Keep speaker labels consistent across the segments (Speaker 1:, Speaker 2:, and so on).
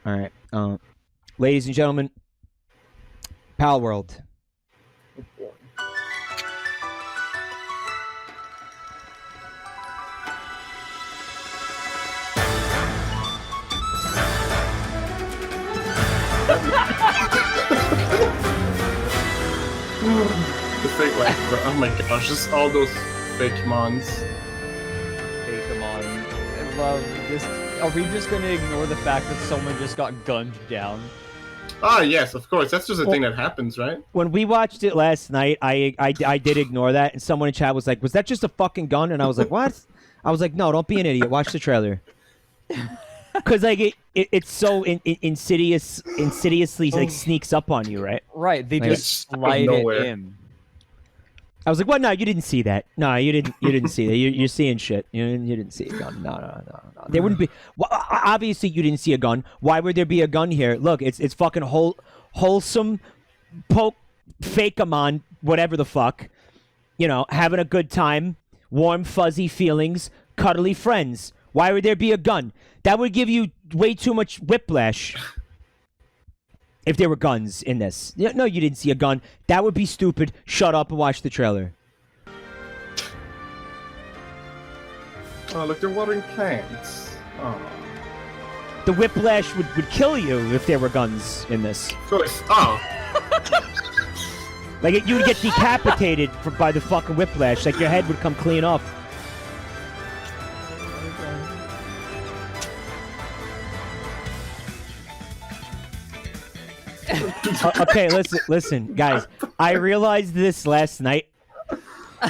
Speaker 1: All right. Ladies and gentlemen, Palworld.
Speaker 2: The fake life, bro. Oh my gosh, just all those fake mons.
Speaker 3: Fakemon. I love this. Are we just gonna ignore the fact that someone just got gunned down?
Speaker 2: Ah, yes, of course. That's just a thing that happens, right?
Speaker 1: When we watched it last night, I did ignore that, and someone in chat was like, "Was that just a fucking gun?" And I was like, "What?" I was like, "No, don't be an idiot. Watch the trailer." Because like it's so insidiously like sneaks up on you, right?
Speaker 3: Right, they
Speaker 1: Like,
Speaker 3: just slide it in.
Speaker 1: I was like, "What? No, you didn't see that. No, you didn't see that. You're seeing shit. You didn't see a gun. No. There wouldn't be. Well, obviously, you didn't see a gun. Why would there be a gun here? Look, it's fucking wholesome, Fakemon, whatever the fuck. You know, having a good time, warm, fuzzy feelings, cuddly friends. Why would there be a gun? That would give you way too much whiplash. If there were guns in this. No, you didn't see a gun. That would be stupid. Shut up and watch the trailer.
Speaker 2: Oh, look, they're watering plants. Oh.
Speaker 1: The whiplash would kill you if there were guns in this.
Speaker 2: Of course. Oh.
Speaker 1: Like, you would get decapitated by the fucking whiplash. Like, your head would come clean off. Okay, listen, guys. I realized this last night.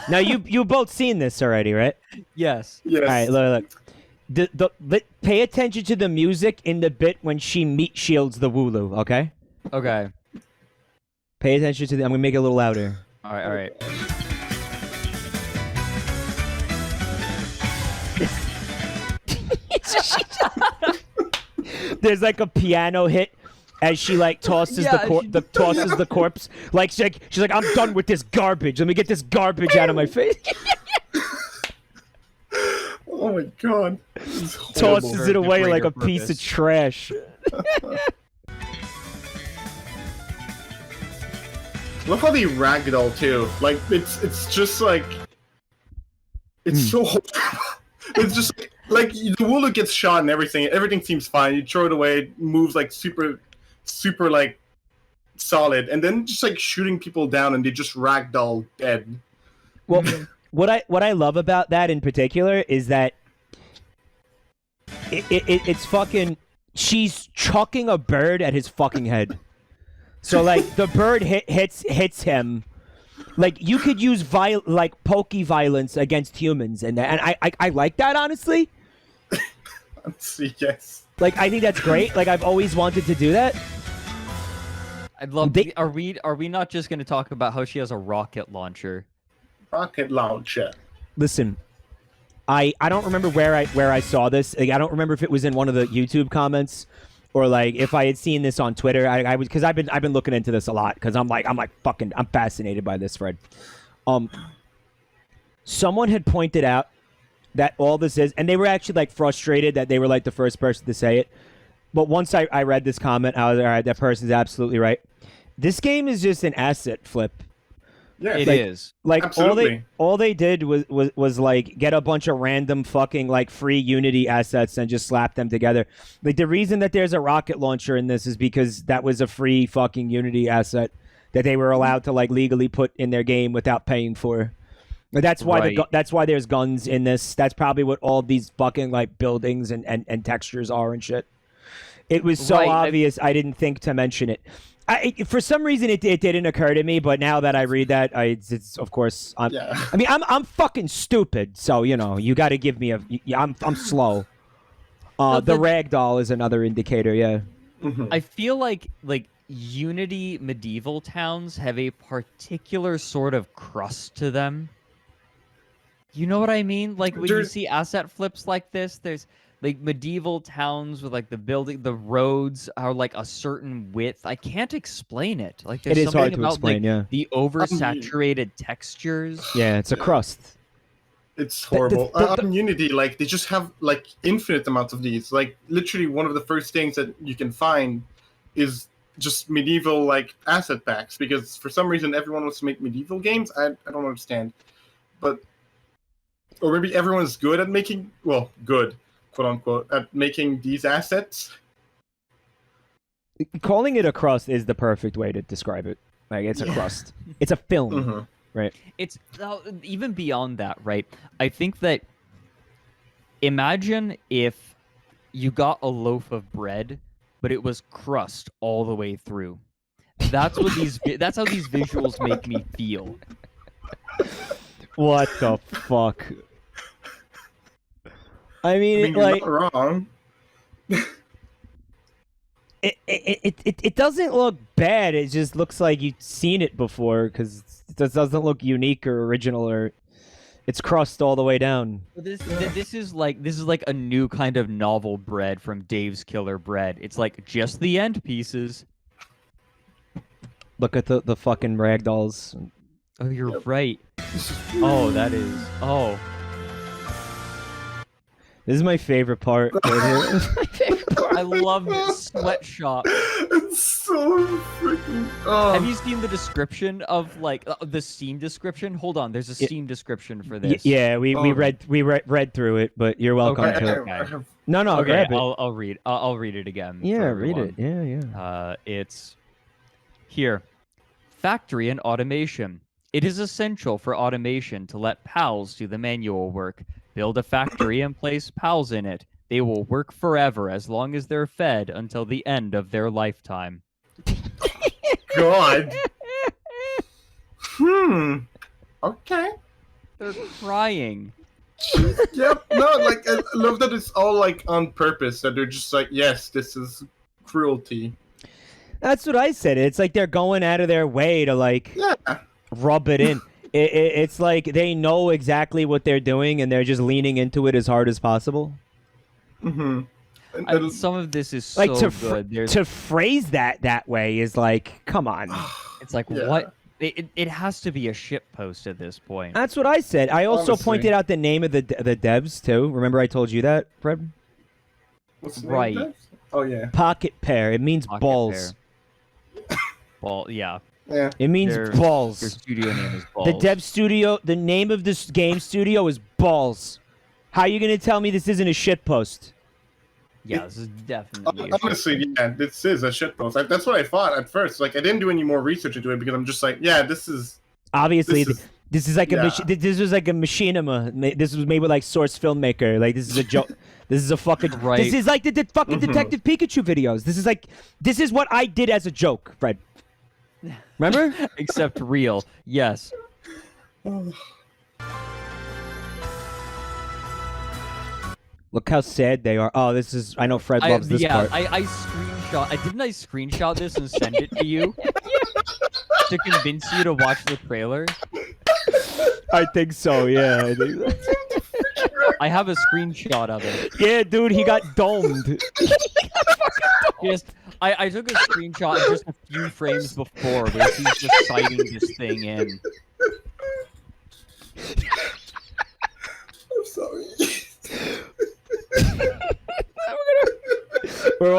Speaker 1: Now, you both seen this already, right?
Speaker 3: Yes.
Speaker 2: Yes.
Speaker 1: All right, look. Pay attention to the music in the bit when she meat shields the Wooloo, okay?
Speaker 3: Okay.
Speaker 1: Pay attention to the... I'm gonna make it a little louder.
Speaker 3: All right.
Speaker 1: There's like a piano hit as she like tosses the corpse. Like she's like, I'm done with this garbage. Let me get this garbage out of my face.
Speaker 2: Oh my god.
Speaker 1: Tosses it away like a piece of trash.
Speaker 2: Love how they ragdoll too. Like it's just like it's so it's just like the Wooloo gets shot and everything seems fine. You throw it away, it moves like super like solid, and then just like shooting people down and they just ragdoll dead.
Speaker 1: Well, what I love about that in particular is that it's fucking she's chucking a bird at his fucking head. So like the bird hits him. Like you could use pokey violence against humans, and I like that, honestly.
Speaker 2: Honestly, yes.
Speaker 1: Like I think that's great. Like I've always wanted to do that.
Speaker 3: I'd love. Are we not just going to talk about how she has a rocket launcher?
Speaker 2: Rocket launcher.
Speaker 1: Listen, I don't remember where I saw this. Like, I don't remember if it was in one of the YouTube comments or like if I had seen this on Twitter. I was because I've been looking into this a lot because I'm fascinated by this, Fred. Someone had pointed out that all this is, and they were actually like frustrated that they were like the first person to say it. But once I read this comment, I was all right. That person's absolutely right. This game is just an asset flip.
Speaker 2: Yeah,
Speaker 3: it is.
Speaker 1: Like
Speaker 2: absolutely.
Speaker 1: all they did was like get a bunch of random fucking like free Unity assets and just slap them together. Like the reason that there's a rocket launcher in this is because that was a free fucking Unity asset that they were allowed to like legally put in their game without paying for. That's why that's why there's guns in this. That's probably what all these fucking like buildings and textures are and shit. It was so obvious I didn't think to mention it. For some reason it didn't occur to me, but now that I read that, it's of course I mean I'm fucking stupid, so you know you got to give me I'm slow. The ragdoll is another indicator, yeah.
Speaker 3: I feel like Unity medieval towns have a particular sort of crust to them. You know what I mean? Like when you see asset flips like this, there's like medieval towns with like the roads are like a certain width. I can't explain it. Like there's something about explain, the oversaturated textures.
Speaker 1: Yeah, it's a crust.
Speaker 2: It's horrible. On Unity, like they just have like infinite amounts of these. Like literally, one of the first things that you can find is just medieval like asset packs, because for some reason everyone wants to make medieval games. I don't understand, but or maybe everyone's good at making good, quote unquote, at making these assets.
Speaker 1: Calling it a crust is the perfect way to describe it. Like it's a crust. It's a film.
Speaker 2: Mm-hmm.
Speaker 1: Right.
Speaker 3: It's even beyond that, right? I think that imagine if you got a loaf of bread, but it was crust all the way through. That's what that's how these visuals make me feel.
Speaker 1: What the fuck? I mean,
Speaker 2: you're
Speaker 1: like
Speaker 2: not wrong.
Speaker 1: It doesn't look bad. It just looks like you've seen it before because it doesn't look unique or original, or it's crust all the way down.
Speaker 3: This is like a new kind of novel bread from Dave's Killer Bread. It's like just the end pieces.
Speaker 1: Look at the fucking ragdolls.
Speaker 3: Oh, you're right. Oh, that is. Oh.
Speaker 1: This is my favorite part. Right here.
Speaker 3: I love this sweatshop.
Speaker 2: It's so freaking. Oh.
Speaker 3: Have you seen the description of like the Steam description? Hold on, there's a Steam description for this.
Speaker 1: Yeah, we read through it, but you're welcome
Speaker 3: Okay,
Speaker 1: to.
Speaker 3: okay.
Speaker 1: No,
Speaker 3: Okay,
Speaker 1: grab it.
Speaker 3: I'll read. I'll read it again.
Speaker 1: Yeah,
Speaker 3: for
Speaker 1: read it.
Speaker 3: everyone.
Speaker 1: Yeah.
Speaker 3: It's here. Factory and automation. It is essential for automation to let PALs do the manual work. Build a factory and place PALs in it. They will work forever as long as they're fed until the end of their lifetime.
Speaker 2: God. Okay.
Speaker 3: They're crying.
Speaker 2: Yep. No, like I love that it's all like on purpose. That they're just like, yes, this is cruelty.
Speaker 1: That's what I said. It's like they're going out of their way to like rub it in. It's like they know exactly what they're doing and they're just leaning into it as hard as possible.
Speaker 2: Mm-hmm.
Speaker 3: Some of this is
Speaker 1: Like
Speaker 3: so good.
Speaker 1: To phrase that way is like, come on.
Speaker 3: It's like what? It has to be a shit post at this point.
Speaker 1: That's what I said. I also
Speaker 2: Honestly.
Speaker 1: pointed out the name of the devs too. Remember I told you that, Fred?
Speaker 2: What's the
Speaker 3: Right.
Speaker 2: name of that? Oh yeah.
Speaker 1: Pocket Pear. It means
Speaker 3: Pocket
Speaker 1: balls.
Speaker 3: Ball, yeah.
Speaker 2: Yeah.
Speaker 1: It means
Speaker 3: Their
Speaker 1: balls.
Speaker 3: studio name is Balls.
Speaker 1: The dev studio, the name of this game studio is Balls. How are you going to tell me this isn't a shitpost?
Speaker 3: Yeah, this is definitely.
Speaker 2: Honestly, yeah, this is a shitpost. That's what I thought at first. Like, I didn't do any more research into it because I'm just like, yeah, this is.
Speaker 1: Obviously, this is like
Speaker 2: yeah.
Speaker 1: this was like a machinima. This was made with like Source Filmmaker. Like, this is a joke. This is a fucking.
Speaker 3: Right.
Speaker 1: This is like the fucking Detective Pikachu videos. This is what I did as a joke, Fred. Remember?
Speaker 3: Except real. Yes.
Speaker 1: Look how sad they are. Oh, this is. I know Fred loves this part.
Speaker 3: I screenshot this and send it to you to convince you to watch the trailer.
Speaker 1: I think so. Yeah. I think so.
Speaker 3: I have a screenshot of it.
Speaker 1: Yeah, dude, he got domed.
Speaker 3: Just, I took a screenshot just a few frames before where he's just citing this thing in.
Speaker 2: I'm sorry.
Speaker 1: We're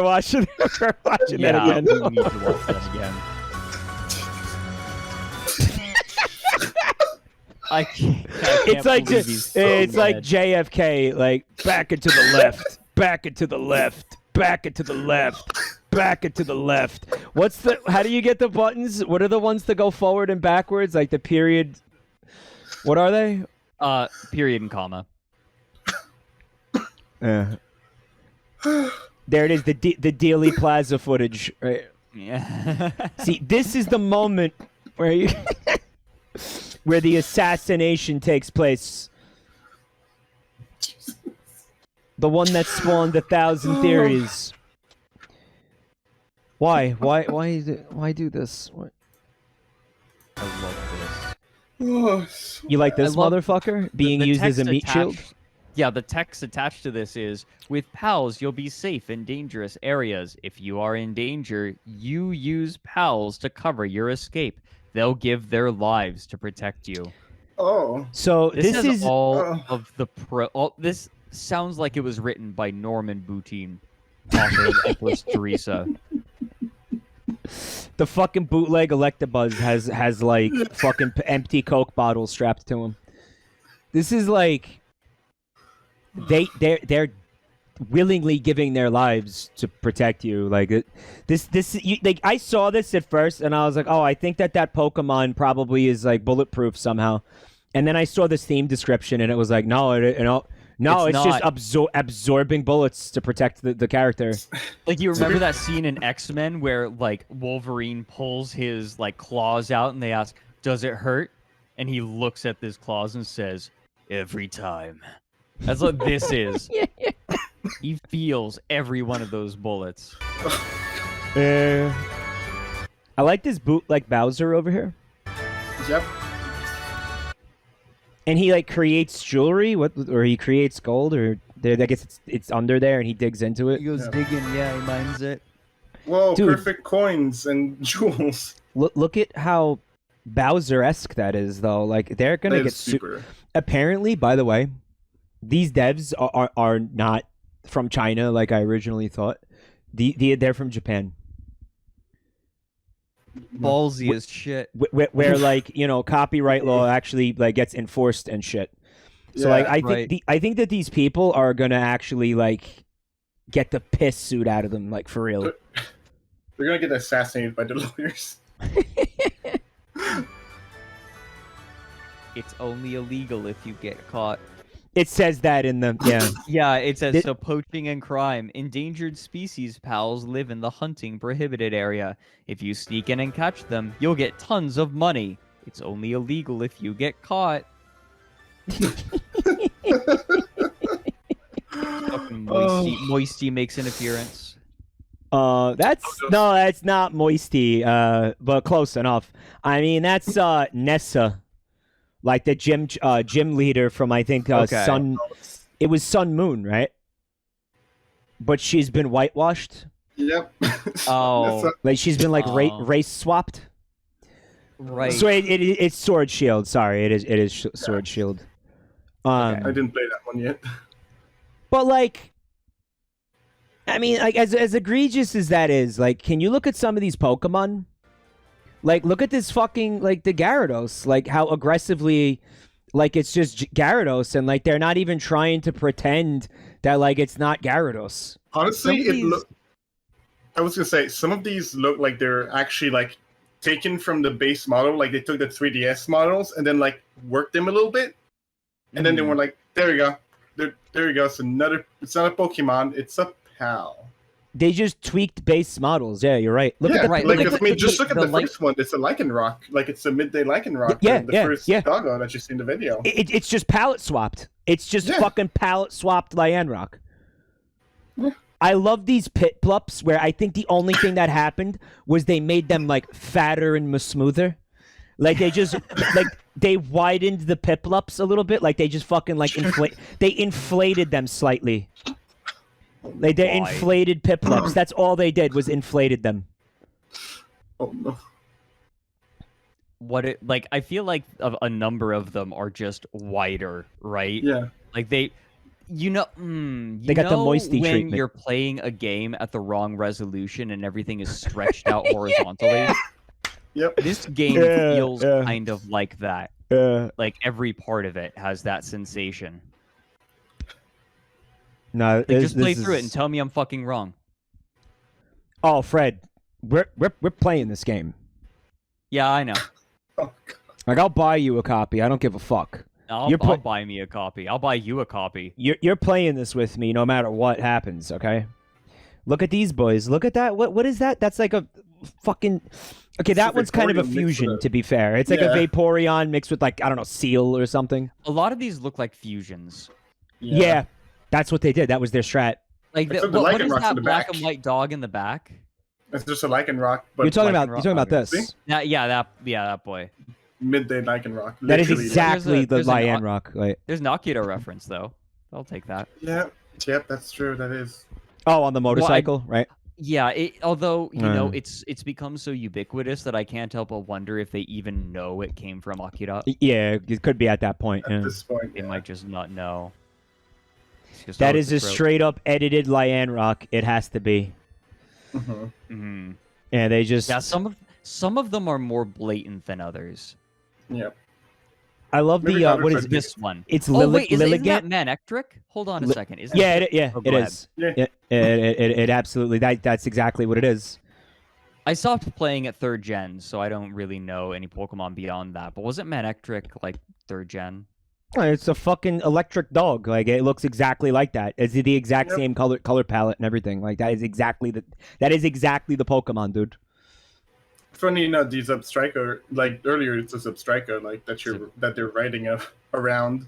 Speaker 1: watching that again.
Speaker 3: We need to watch that again. I can't
Speaker 1: It's like
Speaker 3: believe he's so
Speaker 1: it's like
Speaker 3: mad.
Speaker 1: JFK, like back and to the left, back and to the left, back and to the left, back and to the left. How do you get the buttons? What are the ones to go forward and backwards? Like the period. What are they?
Speaker 3: Period and comma.
Speaker 1: Yeah. There it is, the Dealey Plaza footage. Right.
Speaker 3: Yeah.
Speaker 1: See, this is the moment where where the assassination takes place. The one that spawned 1,000 theories. Why? Why do this? What?
Speaker 3: I love this.
Speaker 2: Oh,
Speaker 1: You like this
Speaker 3: I love
Speaker 1: motherfucker being
Speaker 3: The
Speaker 1: used as a
Speaker 3: text
Speaker 1: meat shield?
Speaker 3: attached- Yeah, the text attached to this is, with PALs, you'll be safe in dangerous areas. If you are in danger, you use PALs to cover your escape. They'll give their lives to protect you.
Speaker 2: Oh.
Speaker 1: So
Speaker 3: This
Speaker 1: this
Speaker 3: is
Speaker 1: is
Speaker 3: all
Speaker 2: Oh.
Speaker 3: of the this sounds like it was written by Norman Boutine, author of Empress Teresa.
Speaker 1: the fucking bootleg Electabuzz has like fucking empty Coke bottles strapped to him. This is like they're willingly giving their lives to protect you. Like like I saw this at first and I was like, oh, I think that Pokemon probably is like bulletproof somehow. And then I saw this theme description and it was like, no, it's just absorbing bullets to protect the character.
Speaker 3: Like, you remember that scene in X-Men where like Wolverine pulls his like claws out and they ask, "Does it hurt?" And he looks at his claws and says, "Every time." That's what this is. He feels every one of those bullets.
Speaker 1: I like this bootleg Bowser over here.
Speaker 2: Yep.
Speaker 1: And he like creates jewelry, or he creates gold, or I guess it's under there, and he digs into it.
Speaker 3: He goes digging, he mines it.
Speaker 2: Whoa,
Speaker 1: Dude.
Speaker 2: perfect coins and jewels.
Speaker 1: Look at how Bowser-esque that is, though. Like they're gonna
Speaker 2: That
Speaker 1: get
Speaker 2: is super.
Speaker 1: Apparently, by the way, these devs are not from China like I originally thought. They're from Japan.
Speaker 3: Ballsy as shit.
Speaker 1: Where like, you know, copyright law actually like gets enforced and shit. So like I think that these people are gonna actually like get the piss suit out of them, like for real.
Speaker 2: They're gonna get assassinated by the lawyers.
Speaker 3: It's only illegal if you get caught.
Speaker 1: It says that in the
Speaker 3: Yeah, it says, so poaching and crime. Endangered species pals live in the hunting prohibited area. If you sneak in and catch them, you'll get tons of money. It's only illegal if you get caught. Fucking Moisty makes an appearance.
Speaker 1: that's not Moisty, but close enough. I mean, that's Nessa, like the gym leader from I think Sun. It was Sun Moon, right? But she's been whitewashed.
Speaker 2: Yep.
Speaker 3: Oh,
Speaker 1: like she's been like race swapped.
Speaker 3: right.
Speaker 1: So it's Sword Shield. Sorry, it is Sword Shield.
Speaker 2: I didn't play that one yet.
Speaker 1: But like, I mean, like as egregious as that is, like, can you look at some of these Pokemon? Like, look at this fucking like the Gyarados. Like how aggressively, like it's just Gyarados, and like they're not even trying to pretend that like it's not Gyarados.
Speaker 2: Honestly, I was gonna say some of these look like they're actually like taken from the base model. Like they took the 3DS models and then like worked them a little bit, and then they were like, "There you go, there you go." It's not a Pokemon, it's a pal.
Speaker 1: They just tweaked base models. Yeah, you're right. Look at the,
Speaker 3: right.
Speaker 2: Like,
Speaker 3: Look
Speaker 2: I
Speaker 3: at
Speaker 2: mean, just look at the
Speaker 3: the
Speaker 2: first one. It's a Lycanroc. Like it's a midday Lycanroc.
Speaker 1: Yeah,
Speaker 2: the first
Speaker 1: yeah.
Speaker 2: doggo that you see in the video.
Speaker 1: It's just palette swapped. It's just fucking palette swapped Lyanroc.
Speaker 2: Yeah.
Speaker 1: I love these Piplups where I think the only thing that happened was they made them like fatter and smoother. Like they just like they widened the Piplups a little bit. Like they just fucking like inflated them slightly. Like they inflated Piplups. That's all they did was inflated them.
Speaker 2: Oh no.
Speaker 3: I feel like a number of them are just wider, right?
Speaker 2: Yeah.
Speaker 3: Like they got
Speaker 1: the moisty
Speaker 3: when
Speaker 1: treatment.
Speaker 3: you're playing a game at the wrong resolution and everything is stretched out horizontally.
Speaker 2: Yep.
Speaker 3: This game feels kind of like that. Like every part of it has that sensation.
Speaker 1: No,
Speaker 3: Like, just play through it and tell me I'm fucking wrong.
Speaker 1: Oh, Fred, we're playing this game.
Speaker 3: Yeah, I know.
Speaker 1: Like I'll buy you a copy. I don't give a fuck.
Speaker 3: I'll buy me a copy. I'll buy you a copy.
Speaker 1: You're playing this with me no matter what happens, okay? Look at these boys. Look at that. What is that? That's like a fucking... Okay, that one's kind of a fusion, to be fair. It's like a Vaporeon mixed with like, I don't know, Seal or something.
Speaker 3: A lot of these look like fusions.
Speaker 1: Yeah, that's what they did. That was their strat.
Speaker 3: Like,
Speaker 2: Except the
Speaker 3: what is
Speaker 2: Lycanroc's in
Speaker 3: that
Speaker 2: the
Speaker 3: black
Speaker 2: back.
Speaker 3: and white dog in the back?
Speaker 2: It's just a Lycanroc, but
Speaker 1: You're talking
Speaker 3: Lycanroc.
Speaker 1: about this.
Speaker 2: See?
Speaker 3: That boy.
Speaker 2: midday Lycanroc.
Speaker 1: That is
Speaker 2: Literally.
Speaker 1: exactly the
Speaker 3: there's a-
Speaker 1: Lyanroc. Like,
Speaker 3: There's an Akira reference though. I'll take that.
Speaker 2: Yeah, yep, that's true. That is.
Speaker 1: oh, on the motorcycle, right?
Speaker 3: Yeah, although you know,
Speaker 1: Uh.
Speaker 3: it's become so ubiquitous that I can't help but wonder if they even know it came from Akira.
Speaker 1: Yeah, it could be at that point.
Speaker 2: At this point,
Speaker 3: They might just not know. It's just,
Speaker 1: That
Speaker 3: oh,
Speaker 1: is
Speaker 3: it's
Speaker 1: a
Speaker 3: throat.
Speaker 1: straight up edited Lian rock. It has to be.
Speaker 3: Mhm.
Speaker 1: Yeah, they just.
Speaker 3: Yeah, some of them are more blatant than others.
Speaker 2: Yeah.
Speaker 1: I love
Speaker 2: Maybe
Speaker 1: the
Speaker 2: others
Speaker 1: what
Speaker 2: are
Speaker 1: is
Speaker 3: This one.
Speaker 1: It's
Speaker 3: Oh wait, isn't that
Speaker 1: Lilligant.
Speaker 3: Manectric? Hold on a second. Isn't
Speaker 1: Yeah,
Speaker 3: it?
Speaker 1: yeah,
Speaker 3: Oh,
Speaker 1: it
Speaker 3: go ahead.
Speaker 1: is.
Speaker 2: Yeah.
Speaker 1: Yeah, it absolutely that's exactly what it is.
Speaker 3: I stopped playing at 3rd gen, so I don't really know any Pokemon beyond that. But wasn't Manectric like 3rd gen?
Speaker 1: It's a fucking electric dog. Like it looks exactly like that. It's the exact
Speaker 2: Yep.
Speaker 1: same color palette and everything. Like that is exactly the Pokemon, dude.
Speaker 2: Funny enough, these Substriker, like earlier, it's a Substriker, like that they're riding around.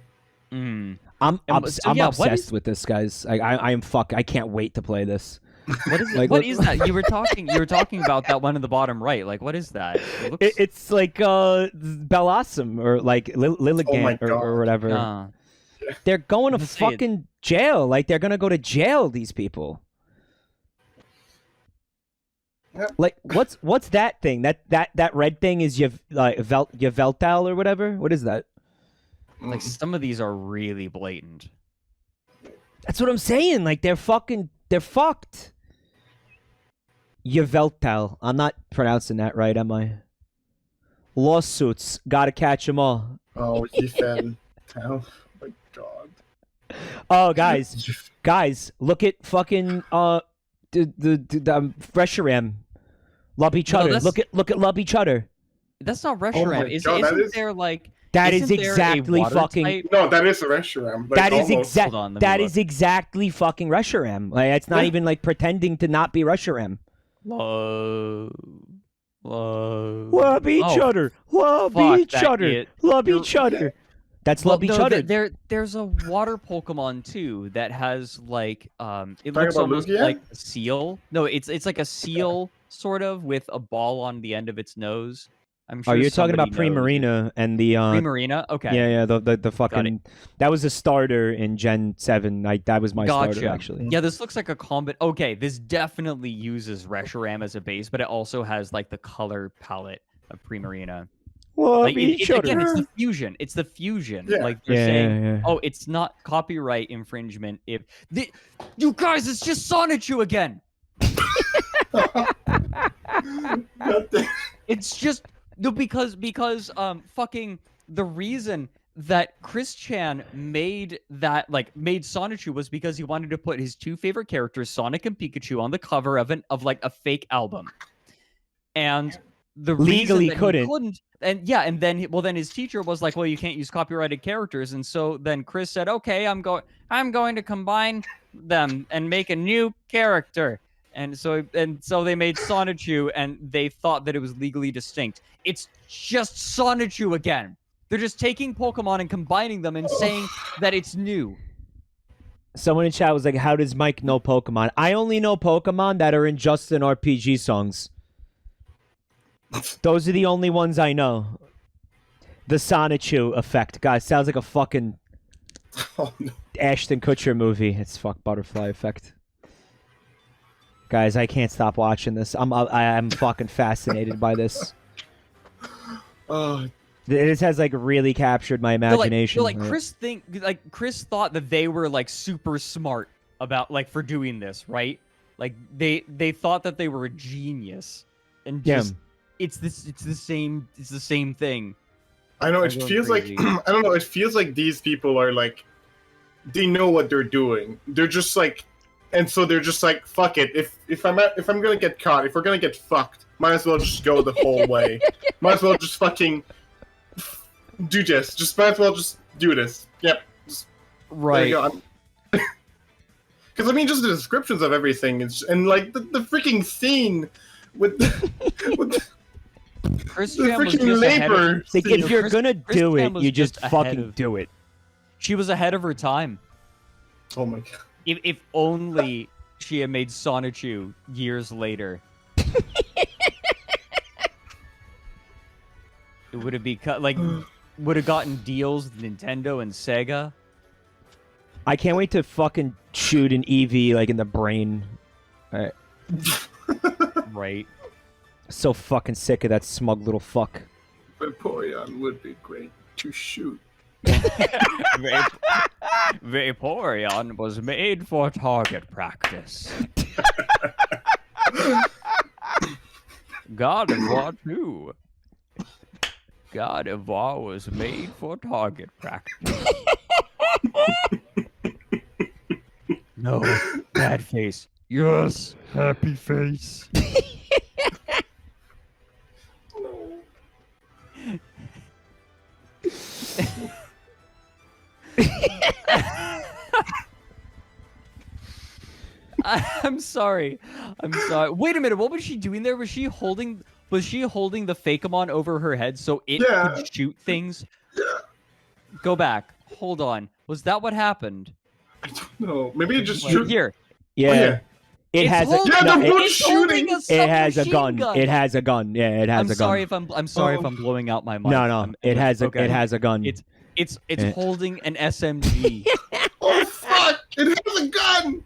Speaker 3: Mm.
Speaker 1: I'm
Speaker 3: so, yeah, what
Speaker 1: obsessed
Speaker 3: is-
Speaker 1: with this, guys. I am I can't wait to play this.
Speaker 3: What is it?
Speaker 1: Like,
Speaker 3: What
Speaker 1: look-
Speaker 3: is that? You were talking about that one in the bottom right. Like, what is that? It looks.
Speaker 1: It's like Bellossom or like Lilligant
Speaker 2: God.
Speaker 1: or whatever. They're going to
Speaker 3: Let's see it.
Speaker 1: fucking jail. Like they're gonna go to jail. These people.
Speaker 2: Yep.
Speaker 1: Like what's that thing? That red thing is Yveltal or whatever. What is that?
Speaker 3: Like some of these are really blatant.
Speaker 1: That's what I'm saying. Like they're fucked. Yveltal. I'm not pronouncing that right, am I? Lawsuits. Gotta catch them all.
Speaker 2: Oh, he said, "Oh my god."
Speaker 1: Oh, guys, look at fucking the Reshiram. Love each
Speaker 3: No,
Speaker 1: other.
Speaker 3: that's-
Speaker 1: Look at love each other.
Speaker 3: That's not
Speaker 2: my
Speaker 3: Reshiram.
Speaker 2: God,
Speaker 3: Isn't
Speaker 2: that is-
Speaker 3: there like?
Speaker 1: That is
Speaker 3: isn't there a
Speaker 1: exactly
Speaker 3: water
Speaker 1: fucking.
Speaker 3: type?
Speaker 2: No, that is a Reshiram. Like,
Speaker 1: That is
Speaker 2: almost.
Speaker 1: exact.
Speaker 3: Hold on, let me
Speaker 1: That
Speaker 3: look.
Speaker 1: is exactly fucking Reshiram. Like it's not
Speaker 2: Yeah.
Speaker 1: even like pretending to not be Reshiram.
Speaker 3: Love.
Speaker 1: Love each
Speaker 3: Oh,
Speaker 1: other. Love
Speaker 3: fuck,
Speaker 1: each
Speaker 3: that
Speaker 1: other.
Speaker 3: it-
Speaker 1: Love
Speaker 3: you're-
Speaker 1: each other. That's
Speaker 3: Well,
Speaker 1: love each
Speaker 3: no,
Speaker 1: other.
Speaker 3: there's a water Pokemon too that has like it
Speaker 2: Talking
Speaker 3: looks
Speaker 2: about
Speaker 3: almost
Speaker 2: Lugia?
Speaker 3: like a seal. No, it's like a seal sort of with a ball on the end of its nose. I'm sure.
Speaker 1: Oh, you're talking about
Speaker 3: somebody knows it.
Speaker 1: Primarina and the
Speaker 3: Primarina? Okay.
Speaker 1: yeah, the fucking that was a starter in Gen 7. That was my starter
Speaker 3: Gotcha.
Speaker 1: actually.
Speaker 3: Yeah, this looks like a combat. Okay, this definitely uses Reshiram as a base, but it also has like the color palette of Primarina.
Speaker 1: Love
Speaker 3: Like
Speaker 1: each other.
Speaker 3: again, it's the fusion. It's the fusion.
Speaker 2: Yeah.
Speaker 3: Like they're saying,
Speaker 1: yeah.
Speaker 3: oh, it's not copyright infringement if you guys, it's just Sonichu again. It's just no because fucking the reason that Chris Chan made Sonichu was because he wanted to put his two favorite characters, Sonic and Pikachu, on the cover of like a fake album. And the
Speaker 1: Legally
Speaker 3: reason that he couldn't, and then his teacher was like, well, you can't use copyrighted characters, and so then Chris said, okay, I'm going to combine them and make a new character. And so they made Sonichu, and they thought that it was legally distinct. It's just Sonichu again. They're just taking Pokemon and combining them and saying that it's new.
Speaker 1: Someone in chat was like, "How does Mike know Pokemon?" I only know Pokemon that are in Justin RPG songs. Those are the only ones I know. The Sonichu effect, guys, sounds like a fucking
Speaker 2: Oh, no.
Speaker 1: Ashton Kutcher movie. It's fuck butterfly effect. Guys, I can't stop watching this. I'm fucking fascinated by this.
Speaker 2: Oh,
Speaker 1: This has like really captured my imagination.
Speaker 3: Chris thought that they were like super smart about like for doing this, right? Like they thought that they were a genius, and just it's the same thing.
Speaker 2: I know. It
Speaker 3: I'm going
Speaker 2: feels
Speaker 3: crazy.
Speaker 2: like I don't know. It feels like these people are like, they know what they're doing. They're just like, and so they're just like, fuck it. If I'm gonna get caught, if we're gonna get fucked, might as well just go the whole way. Might as well just fucking do this. Just might as well just do this. Yep. Just,
Speaker 3: Right.
Speaker 2: Because I mean, just the descriptions of everything is, and like the freaking scene with the
Speaker 3: Chris
Speaker 2: the
Speaker 3: Chan was
Speaker 2: freaking
Speaker 3: just ahead of-
Speaker 2: labor.
Speaker 1: Like,
Speaker 2: scene.
Speaker 1: if you're
Speaker 3: Chris-
Speaker 1: gonna
Speaker 3: Chris
Speaker 1: do
Speaker 3: Chan
Speaker 1: it,
Speaker 3: was
Speaker 1: you just
Speaker 3: ahead
Speaker 1: fucking
Speaker 3: of-
Speaker 1: do it.
Speaker 3: She was ahead of her time.
Speaker 2: Oh my god.
Speaker 3: If only she had made Sonichu years later. It would have become like would have gotten deals with Nintendo and Sega.
Speaker 1: I can't wait to fucking shoot an EV like in the brain. Alright.
Speaker 3: Right.
Speaker 1: So fucking sick of that smug little fuck.
Speaker 2: Vaporeon would be great to shoot.
Speaker 3: Vaporeon was made for target practice. God of War 2. God of War was made for target practice. No, bad face. Yes, happy face. I'm sorry. I'm sorry. Wait a minute. What was she doing there? Was she holding the Fakemon over her head so it could shoot things?
Speaker 2: Yeah.
Speaker 3: Go back. Hold on. Was that what happened?
Speaker 2: I don't know. Maybe it just
Speaker 3: Wait,
Speaker 2: shoot.
Speaker 3: here.
Speaker 1: Yeah.
Speaker 2: Oh, yeah.
Speaker 1: It
Speaker 3: It's
Speaker 1: has
Speaker 3: holding-
Speaker 1: a
Speaker 2: Yeah,
Speaker 1: no,
Speaker 2: the wood
Speaker 3: it's
Speaker 2: shooting.
Speaker 3: holding a
Speaker 1: it has a
Speaker 3: submachine
Speaker 1: gun. It has a gun. Yeah, it has
Speaker 3: I'm
Speaker 1: a gun.
Speaker 3: sorry if I'm sorry if I'm blowing out my mind.
Speaker 1: No, it has a
Speaker 3: okay.
Speaker 1: it has a gun.
Speaker 3: It's
Speaker 1: Yeah.
Speaker 3: holding an SMG.
Speaker 2: Oh fuck! It has a gun.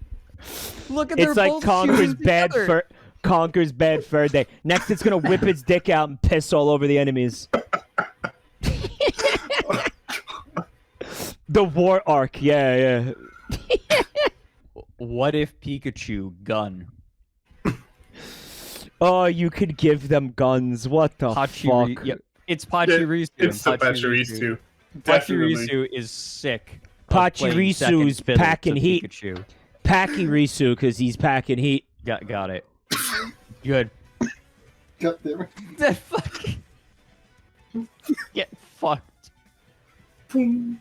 Speaker 3: Look at
Speaker 1: It's
Speaker 3: they're
Speaker 1: like
Speaker 3: both
Speaker 1: Conker's
Speaker 3: shooting
Speaker 1: bad
Speaker 3: together.
Speaker 1: fur. Conker's bad fur day. Next, it's gonna whip its dick out and piss all over the enemies. The war arc. Yeah.
Speaker 3: What if Pikachu gun?
Speaker 1: Oh, you could give them guns. What the fuck?
Speaker 3: Yep. It's Pachirisu.
Speaker 2: It's the Pachirisu. Definitely.
Speaker 3: Pachirisu is sick. of playing
Speaker 1: Pachirisu's
Speaker 3: second fiddle
Speaker 1: packing
Speaker 3: to
Speaker 1: heat.
Speaker 3: Pikachu.
Speaker 1: Pachirisu, because he's packing heat.
Speaker 3: Got it. Good.
Speaker 2: God damn it.
Speaker 3: That fuck. Get fucked.
Speaker 2: Boom.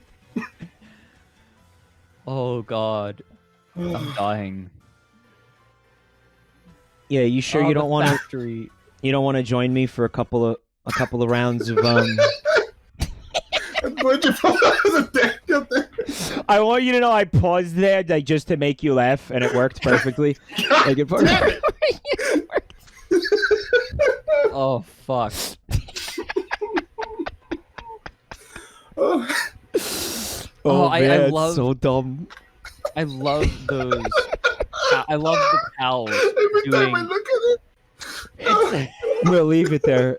Speaker 3: Oh god. I'm dying.
Speaker 1: Yeah, you sure you don't want to?
Speaker 3: to?
Speaker 1: You don't want to join me for a couple of rounds of
Speaker 2: Where'd you pull that as a deck up there?
Speaker 1: I want you to know I paused there like just to make you laugh, and it worked perfectly. Like,
Speaker 3: Oh fuck.
Speaker 2: Oh.
Speaker 1: oh
Speaker 3: I
Speaker 1: man, it's
Speaker 3: love-
Speaker 1: so dumb.
Speaker 3: I love those. I love the pals
Speaker 2: Every time I
Speaker 3: doing.
Speaker 2: look at it.
Speaker 3: It's,
Speaker 1: We'll leave it there.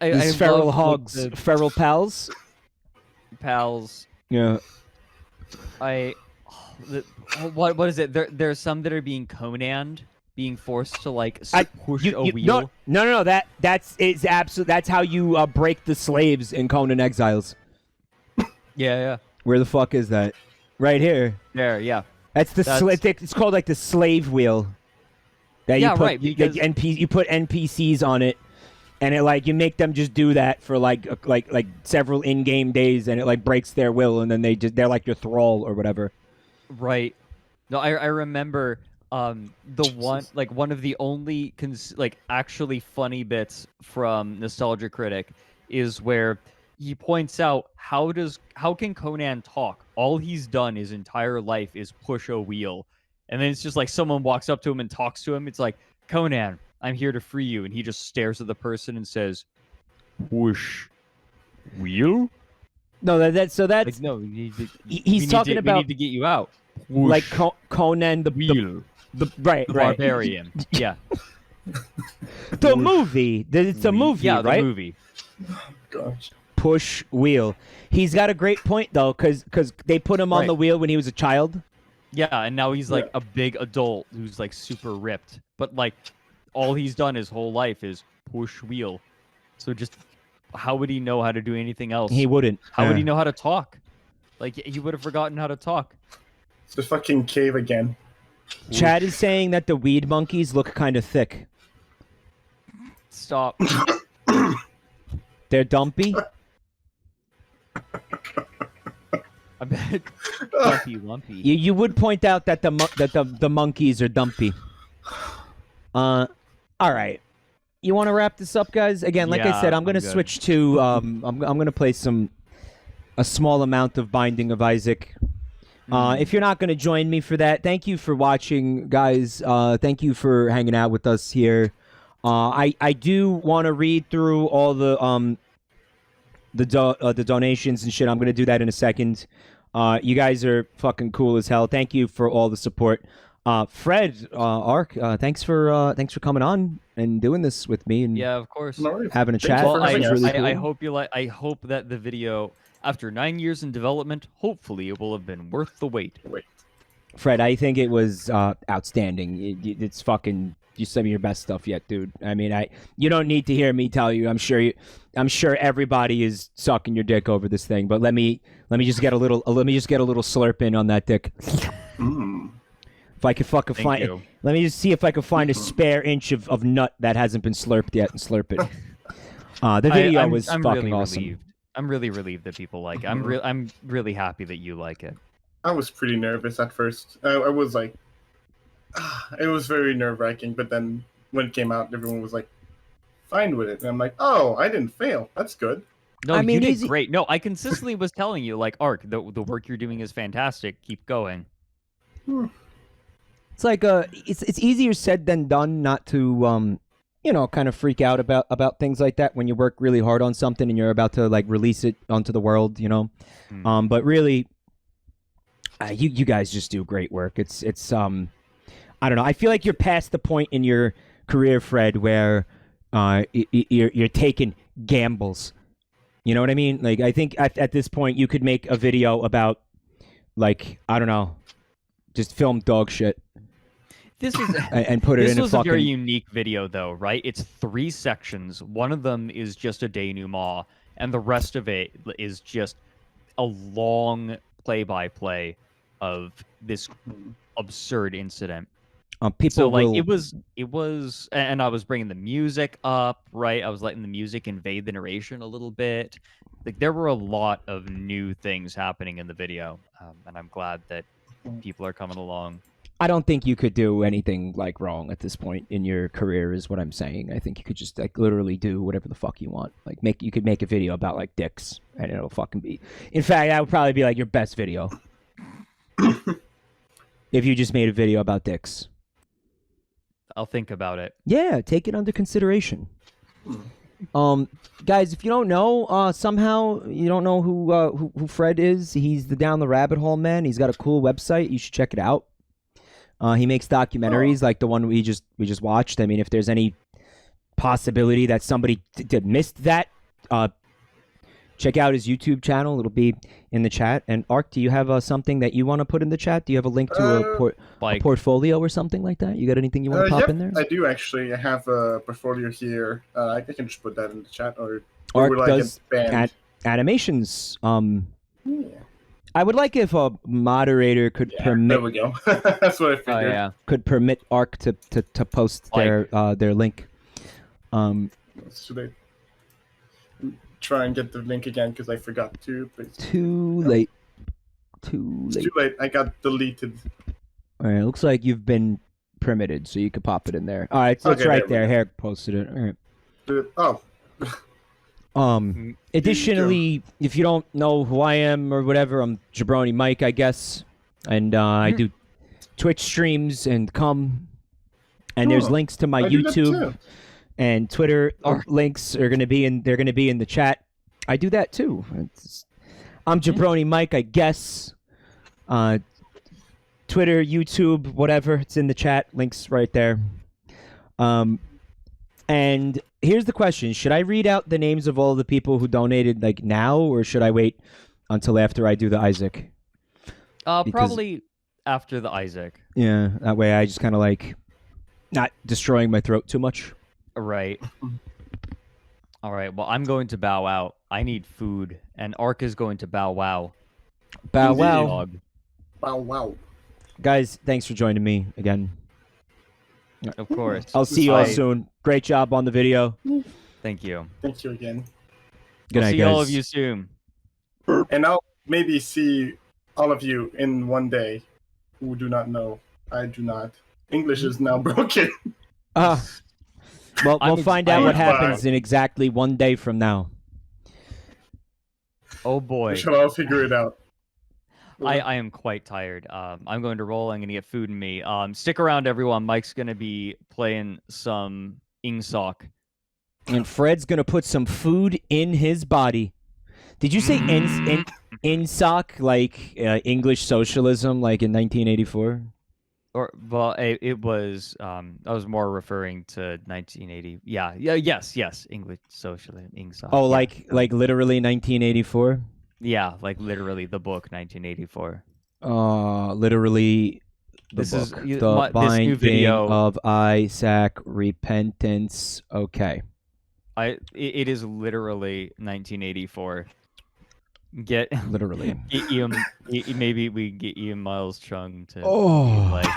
Speaker 1: These feral
Speaker 3: love
Speaker 1: hogs,
Speaker 3: the
Speaker 1: feral pals.
Speaker 3: pals.
Speaker 1: Yeah.
Speaker 3: What is it? There's some that are being Conan'd, being forced to like push a wheel.
Speaker 1: No. That's absolute. That's how you break the slaves in Conan Exiles.
Speaker 3: Yeah.
Speaker 1: Where the fuck is that? Right here.
Speaker 3: There, yeah.
Speaker 1: That's the it's called like the slave wheel. That
Speaker 3: Yeah,
Speaker 1: you put,
Speaker 3: right, because-
Speaker 1: you put NPCs on it, and it like you make them just do that for like several in-game days, and it like breaks their will, and then they're like your thrall or whatever.
Speaker 3: Right. No, I remember one of the only actually funny bits from Nostalgia Critic is where he points out how can Conan talk? All he's done his entire life is push a wheel. And then it's just like someone walks up to him and talks to him. It's like, Conan, I'm here to free you. And he just stares at the person and says, push wheel?
Speaker 1: No, that's
Speaker 3: Like, no, we need to,
Speaker 1: he's talking
Speaker 3: we
Speaker 1: about
Speaker 3: need to get you out.
Speaker 1: like Conan the
Speaker 3: Wheel.
Speaker 1: right.
Speaker 3: Barbarian. Yeah.
Speaker 1: The movie. It's a movie,
Speaker 3: Yeah,
Speaker 1: right?
Speaker 3: the movie.
Speaker 2: Gosh.
Speaker 1: Push wheel. He's got a great point though, because they put him on
Speaker 3: Right.
Speaker 1: the wheel when he was a child.
Speaker 3: Yeah, and now he's like a big adult who's like super ripped. But like all he's done his whole life is push wheel. So just how would he know how to do anything else?
Speaker 1: He wouldn't.
Speaker 3: How would he know how to talk? Like he would have forgotten how to talk.
Speaker 2: It's a fucking cave again.
Speaker 1: Chad is saying that the weed monkeys look kind of thick.
Speaker 3: Stop.
Speaker 1: They're dumpy.
Speaker 3: I bet lumpy lumpy.
Speaker 1: You would point out that the monkeys are dumpy. All right. You want to wrap this up, guys? Again, like I
Speaker 3: Yeah,
Speaker 1: said, I'm gonna
Speaker 3: I'm good.
Speaker 1: switch to I'm gonna play a small amount of Binding of Isaac. If you're not gonna join me for that, thank you for watching, guys. Thank you for hanging out with us here. I do want to read through all the donations and shit. I'm gonna do that in a second. You guys are fucking cool as hell. Thank you for all the support. Fred, Ark, thanks for coming on and doing this with me and
Speaker 3: Yeah, of course.
Speaker 2: No worries.
Speaker 1: having a
Speaker 2: Thanks
Speaker 1: chat.
Speaker 2: for
Speaker 3: Well,
Speaker 2: having
Speaker 1: This was
Speaker 2: us.
Speaker 1: really cool.
Speaker 3: I hope you like. I hope that the video, after 9 years in development, hopefully it will have been worth the wait.
Speaker 1: Fred, I think it was outstanding. It's fucking. You sent me your best stuff yet, dude. I mean, you don't need to hear me tell you. I'm sure everybody is sucking your dick over this thing. But let me just get a little slurp in on that dick.
Speaker 2: Mm.
Speaker 1: If I could fucking find it, let me just see if I can find a spare inch of nut that hasn't been slurped yet and slurp it. The video was
Speaker 3: I'm
Speaker 1: fucking
Speaker 3: really
Speaker 1: awesome.
Speaker 3: Relieved. I'm really relieved that people like it. I'm really happy that you like it.
Speaker 2: I was pretty nervous at first. I was like, it was very nerve-wracking. But then when it came out, everyone was like, fine with it. And I'm like, oh, I didn't fail. That's good.
Speaker 3: No,
Speaker 1: I mean,
Speaker 3: you did great. No, I consistently was telling you, like, Ark, the work you're doing is fantastic. Keep going.
Speaker 1: It's like it's easier said than done not to kind of freak out about things like that when you work really hard on something and you're about to like release it onto the world, But really, you guys just do great work. It's I don't know. I feel like you're past the point in your career, Fred, where you're taking gambles. You know what I mean? Like, I think at this point you could make a video about, like, I don't know, just film dog shit.
Speaker 3: This is
Speaker 1: and put it
Speaker 3: this
Speaker 1: in a
Speaker 3: was
Speaker 1: fucking...
Speaker 3: a very unique video, though, right? It's 3 sections. One of them is just a denouement, and the rest of it is just a long play-by-play of this absurd incident.
Speaker 1: People
Speaker 3: So like
Speaker 1: will...
Speaker 3: it was, and I was bringing the music up, right? I was letting the music invade the narration a little bit. Like there were a lot of new things happening in the video, and I'm glad that people are coming along.
Speaker 1: I don't think you could do anything like wrong at this point in your career, is what I'm saying. I think you could just like literally do whatever the fuck you want. Like you could make a video about like dicks, and it'll fucking be. In fact, that would probably be like your best video if you just made a video about dicks.
Speaker 3: I'll think about it.
Speaker 1: Yeah, take it under consideration. Guys, if you don't know, somehow you don't know who Fred is. He's the Down the Rabbit Hole man. He's got a cool website. You should check it out. He makes documentaries like the one we just watched. I mean, if there's any possibility that somebody missed that, check out his YouTube channel. It'll be in the chat. And Ark, do you have something that you want to put in the chat? Do you have a link to a portfolio or something like that? You got anything you want to pop in there?
Speaker 2: I do actually. I have a portfolio here. I can just put that in the chat, or
Speaker 1: Ark
Speaker 2: will I
Speaker 1: does
Speaker 2: get banned?
Speaker 1: animations.
Speaker 2: Yeah.
Speaker 1: I would like if a moderator could permit.
Speaker 2: There we go. That's what I figured.
Speaker 3: Oh yeah.
Speaker 1: Could permit Ark to post their link.
Speaker 2: Should I try and get the link again because I forgot to? Please.
Speaker 1: Too late.
Speaker 2: It's too late. I got deleted.
Speaker 1: All right. Looks like you've been permitted, so you could pop it in there. All right. So it's right there. Here, posted it. All right.
Speaker 2: Oh.
Speaker 1: Additionally, if you don't know who I am or whatever, I'm Jabroni Mike, I guess, and I do Twitch streams and and there's links to my YouTube and Twitter links are gonna be in. They're gonna be in the chat. I do that too. I'm Jabroni Mike, I guess. Twitter, YouTube, whatever. It's in the chat. Links right there. And here's the question. Should I read out the names of all the people who donated like now, or should I wait until after I do the Isaac?
Speaker 3: Probably after the Isaac.
Speaker 1: Yeah, that way I just kind of like not destroying my throat too much.
Speaker 3: Right. All right, well, I'm going to bow out. I need food, and Ark is going to bow wow.
Speaker 1: Bow wow.
Speaker 2: Bow wow.
Speaker 1: Guys, thanks for joining me again.
Speaker 3: Of course.
Speaker 1: I'll see you all soon. Great job on the video.
Speaker 3: Thank you.
Speaker 2: Thank you again.
Speaker 1: Good night,
Speaker 3: see
Speaker 1: guys.
Speaker 3: all of you soon.
Speaker 2: And I'll maybe see all of you in one day who do not know. I do not. English is now broken.
Speaker 1: Well, we'll find out what
Speaker 2: inspired.
Speaker 1: happens in exactly 1 day from now.
Speaker 3: Oh boy.
Speaker 2: We shall all figure it out.
Speaker 3: I am quite tired. I'm going to roll. I'm going to get food in me. Stick around, everyone. Mike's going to be playing some Ingsoc.
Speaker 1: And Fred's going to put some food in his body. Did you say INSOC, like English socialism, like in 1984.
Speaker 3: Or well, it was. I was more referring to 1980. Yeah. Yes. English socialism. INSOC.
Speaker 1: Oh,
Speaker 3: yeah.
Speaker 1: like literally 1984.
Speaker 3: Yeah, like literally the book 1984.
Speaker 1: Literally.
Speaker 3: This is
Speaker 1: the
Speaker 3: this new
Speaker 1: Binding
Speaker 3: video.
Speaker 1: of Isaac, Repentance. Okay.
Speaker 3: It is literally 1984.
Speaker 1: Literally.
Speaker 3: Get Ian, maybe we can get Ian Miles Chung to
Speaker 1: Oh.
Speaker 3: like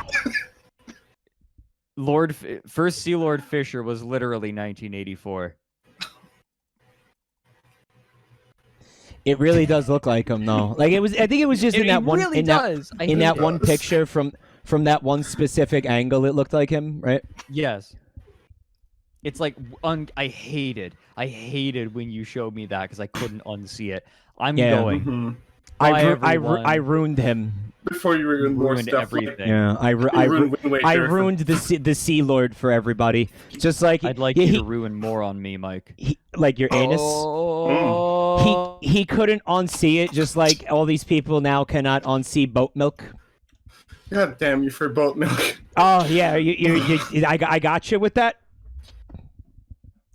Speaker 3: first Sea Lord Fisher was literally 1984.
Speaker 1: It really does look like him, though. Like it was. I think it was just in that one.
Speaker 3: Really
Speaker 1: in
Speaker 3: does.
Speaker 1: that, in that one picture from that one specific angle, it looked like him, right?
Speaker 3: Yes. It's like I hated when you showed me that because I couldn't unsee it. I'm
Speaker 1: Yeah.
Speaker 3: going.
Speaker 2: Mm-hmm.
Speaker 1: I ruined him.
Speaker 2: Before you ruined more
Speaker 3: Ruined
Speaker 2: stuff.
Speaker 3: everything.
Speaker 1: Yeah, I ruined the Sea Lord for everybody. Just like
Speaker 3: I'd like
Speaker 1: yeah,
Speaker 3: you to ruin more on me, Mike.
Speaker 1: like your anus.
Speaker 3: Oh.
Speaker 1: He couldn't unsee it, just like all these people now cannot unsee boat milk.
Speaker 2: God damn you for boat milk.
Speaker 1: Oh yeah, I got you with that.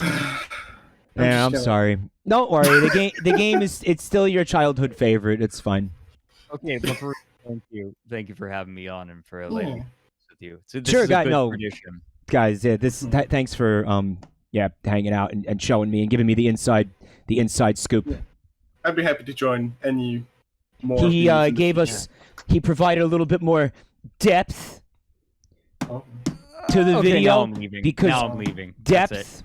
Speaker 1: Yeah, I'm sorry. Don't worry. The game is it's still your childhood favorite. It's fine.
Speaker 3: Okay, but thank you for having me on and for letting me with you. So this
Speaker 1: Sure,
Speaker 3: is a
Speaker 1: guy.
Speaker 3: good
Speaker 1: No,
Speaker 3: tradition.
Speaker 1: guys. Yeah, thanks for hanging out and showing me and giving me the inside scoop.
Speaker 2: I'd be happy to join any more.
Speaker 1: He gave us. He provided a little bit more depth
Speaker 2: Oh.
Speaker 1: to the
Speaker 3: Okay,
Speaker 1: video
Speaker 3: now I'm leaving.
Speaker 1: because
Speaker 3: Now I'm leaving. That's it.
Speaker 1: depth.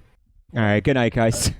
Speaker 1: All right. Good night, guys.